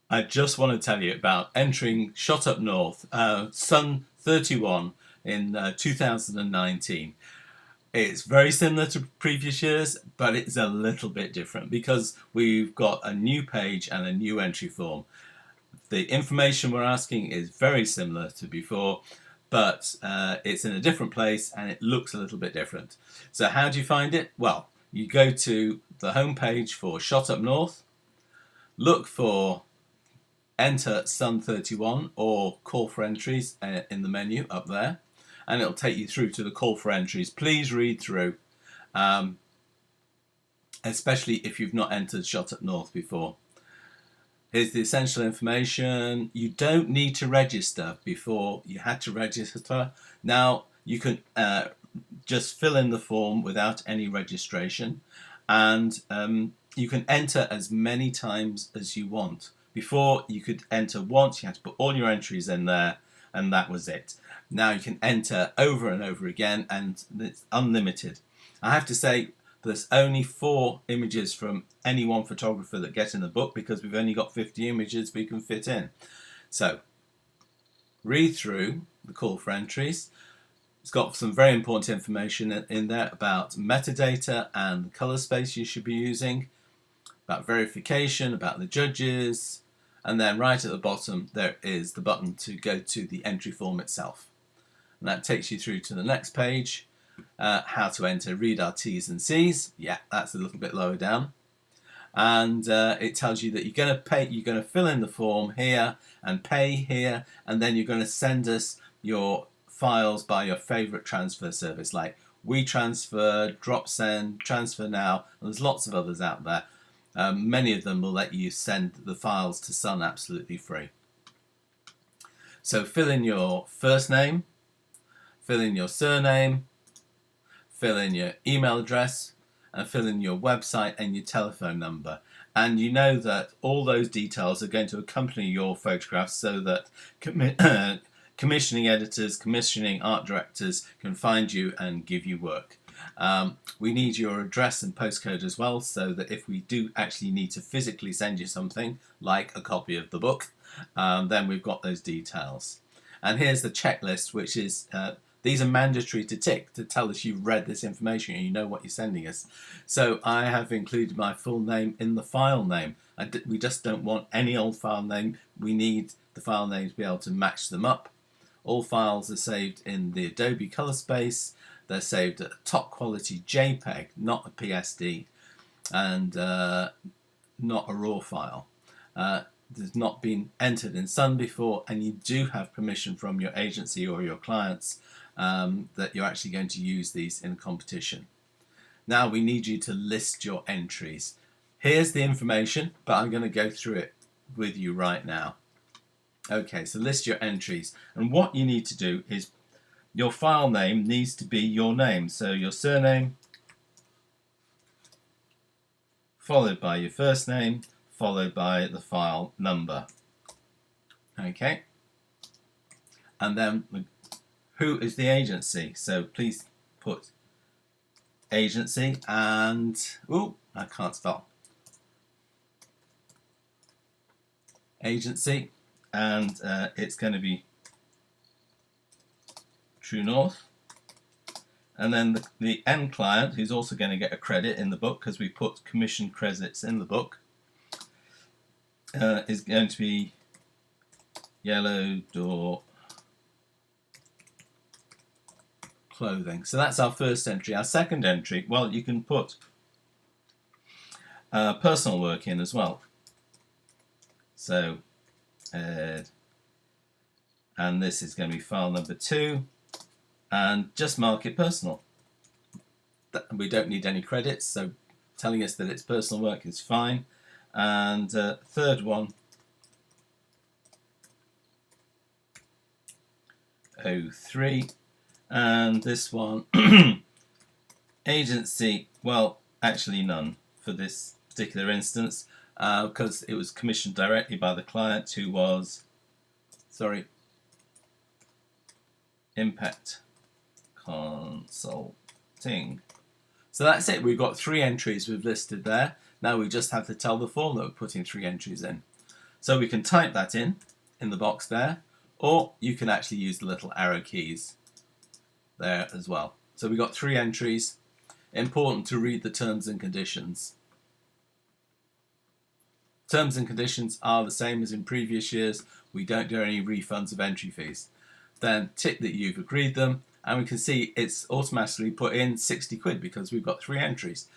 I just want to tell you about entering Shotupnorth, Sun 31 in 2019. It's very similar to previous years, but it's a little bit different because we've got a new page and a new entry form. The information we're asking is very similar to before, but it's in a different place and it looks a little bit different. So how do you find it? Well, you go to the home page for Shotupnorth, look for enter Sun 31 or call for entries in the menu up there, and it'll take you through to the call for entries. Please read through, um, especially if you've not entered Shotupnorth before. Here's the essential information. You don't need to register. Before you had to register. Now you can just fill in the form without any registration, and you can enter as many times as you want. Before, you could enter once, you had to put all your entries in there, and that was it. Now you can enter over and over again, and it's unlimited. I have to say, there's only 4 images from any one photographer that get in the book because we've only got 50 images we can fit in. So, read through the call for entries. It's got some very important information in there about metadata and the color space you should be using, about verification, about the judges, and then right at the bottom there is the button to go to the entry form itself. And that takes you through to the next page, how to enter, read our T's and C's. Yeah, that's a little bit lower down. And it tells you that you're going to pay, you're going to fill in the form here and pay here, and then you're going to send us your files by your favorite transfer service like WeTransfer, DropSend, Transfer Now, and there's lots of others out there. Many of them will let you send the files to Sun absolutely free. So fill in your first name, fill in your surname, fill in your email address, and fill in your website and your telephone number. And you know that all those details are going to accompany your photographs so that commissioning editors, commissioning art directors can find you and give you work. We need your address and postcode as well, so that if we do actually need to physically send you something, like a copy of the book, then we've got those details. And here's the checklist, which is, these are mandatory to tick to tell us you've read this information and you know what you're sending us. So I have included my full name in the file name. We just don't want any old file name. We need the file name to be able to match them up. All files are saved in the Adobe color space. They're saved at a top quality JPEG, not a PSD, and not a RAW file. There's not been entered in Sun before, and you do have permission from your agency or your clients that you're actually going to use these in a competition. Now we need you to list your entries. Here's the information, but I'm going to go through it with you right now. Okay, so list your entries, and what you need to do is your file name needs to be your name, so your surname followed by your first name followed by the file number. Okay, and then who is the agency, so please put agency and I can't spell agency, and it's going to be True North, and then the end client, who's also going to get a credit in the book because we put commission credits in the book, is going to be Yellow Door Clothing. So that's our first entry. Our second entry, well, you can put personal work in as well. So, and this is going to be file number 2, and just mark it personal. We don't need any credits, so telling us that it's personal work is fine. And third one, 03, and this one agency, well, actually none for this particular instance, because it was commissioned directly by the client, who was, Impact Consulting. So that's it. We've got 3 entries we've listed there. Now we just have to tell the form that we're putting 3 entries in. So we can type that in the box there, or you can actually use the little arrow keys there as well. So we've got 3 entries. Important to read the terms and conditions. Terms and conditions are the same as in previous years. We don't do any refunds of entry fees. Then tick that you've agreed them, and we can see it's automatically put in 60 quid because we've got 3 entries.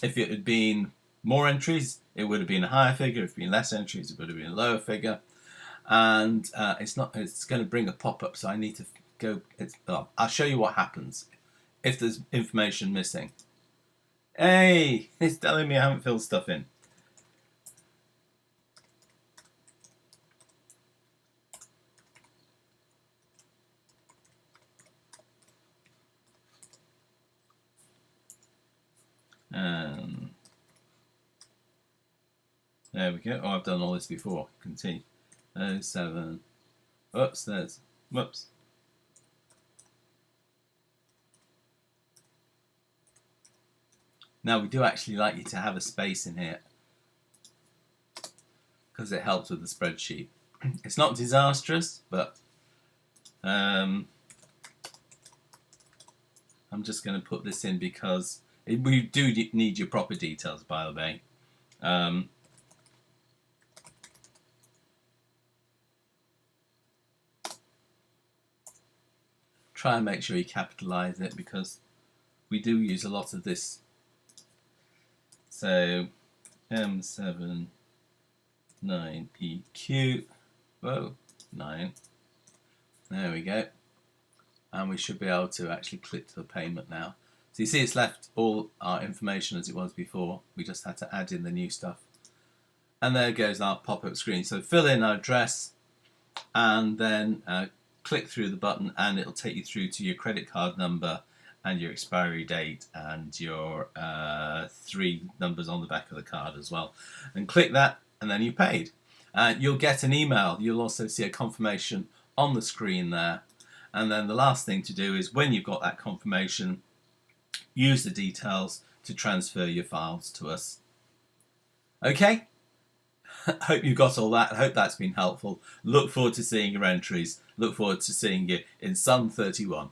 If it had been more entries, it would have been a higher figure. If it had been less entries, it would have been a lower figure. And it's going to bring a pop-up, so I need to go. I'll show you what happens if there's information missing. Hey, it's telling me I haven't filled stuff in. There we go. Oh, I've done all this before. Continue. 07. Oops, there's. Whoops. Now we do actually like you to have a space in here because it helps with the spreadsheet. It's not disastrous, but I'm just going to put this in because we do need your proper details, by the way. Try and make sure you capitalise it because we do use a lot of this. So M7 9PQ. Whoa, 9. There we go. And we should be able to actually click to the payment now. So you see it's left all our information as it was before. We just had to add in the new stuff. And there goes our pop-up screen. So fill in our address and then click through the button and it'll take you through to your credit card number and your expiry date and your 3 numbers on the back of the card as well. And click that and then you paid. You'll get an email. You'll also see a confirmation on the screen there. And then the last thing to do is when you've got that confirmation, use the details to transfer your files to us. Okay? Hope you got all that. I hope that's been helpful. Look forward to seeing your entries. Look forward to seeing you in Sun 31.